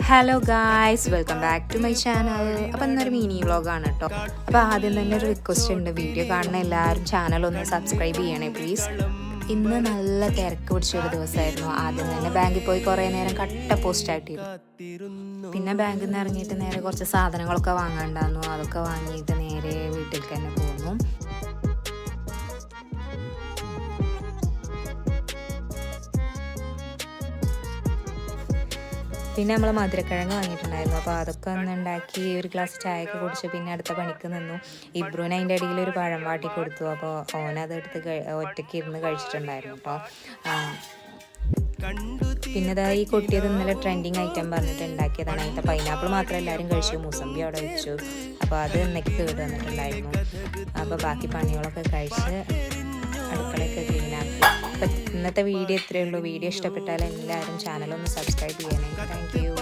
Hello guys, welcome back to my channel. അപ്പോൾ ഇന്നൊരു mini വ്ളോഗാണ് കേട്ടോ. അപ്പോൾ ആദ്യം തന്നെ ഒരു റിക്വസ്റ്റ് ഉണ്ട്, വീഡിയോ കാണുന്ന എല്ലാവരും ചാനൽ ഒന്ന് സബ്സ്ക്രൈബ് ചെയ്യണേ പ്ലീസ്. ഇന്ന് നല്ല തിരക്ക് പിടിച്ചൊരു ദിവസമായിരുന്നു. ആദ്യം തന്നെ ബാങ്കിൽ പോയി കുറേ നേരം കട്ട പോസ്റ്റായിട്ടിരുന്നു. പിന്നെ ബാങ്കിൽ നിന്ന് ഇറങ്ങിയിട്ട് നേരെ കുറച്ച് സാധനങ്ങളൊക്കെ വാങ്ങാണ്ടായിരുന്നു. അതൊക്കെ വാങ്ങിയിട്ട് നേരെ വീട്ടിലേക്ക് തന്നെ പോന്നു. പിന്നെ നമ്മൾ മധുരക്കിഴങ്ങ് വാങ്ങിയിട്ടുണ്ടായിരുന്നു. അപ്പോൾ അതൊക്കെ ഒന്ന് ഉണ്ടാക്കി ഒരു ഗ്ലാസ് ചായയൊക്കെ കുടിച്ച് പിന്നെ അടുത്ത പണിക്ക് നിന്നു. ഇബ്രുവിന് അതിൻ്റെ ഇടയിൽ ഒരു പഴം വാട്ടി കൊടുത്തു. അപ്പോൾ ഓനതെടുത്ത് ഒറ്റയ്ക്ക് ഇരുന്ന് കഴിച്ചിട്ടുണ്ടായിരുന്നു കേട്ടോ. പിന്നെ ഇതാ ഈ കൊട്ടിയത് ഇന്നലെ ട്രെൻഡിങ് ഐറ്റം പറഞ്ഞിട്ട് ഉണ്ടാക്കിയതാണ്. അതിൻ്റെ പൈനാപ്പിൾ മാത്രം എല്ലാവരും കഴിച്ചു, മൂസമ്പി അവിടെ വെച്ചു. അപ്പോൾ അത് ഇന്നേക്ക് കേട് വന്നിട്ടുണ്ടായിരുന്നു. അപ്പോൾ ബാക്കി പണികളൊക്കെ കഴിച്ച് അടുക്കളയൊക്കെ ക്ലീൻ ആക്കി. അപ്പം ഇന്നത്തെ വീഡിയോ ഇത്രയേ ഉള്ളൂ. വീഡിയോ ഇഷ്ടപ്പെട്ടാൽ എല്ലാവരും ചാനലൊന്ന് സബ്സ്ക്രൈബ് ചെയ്യണേ. Thank you.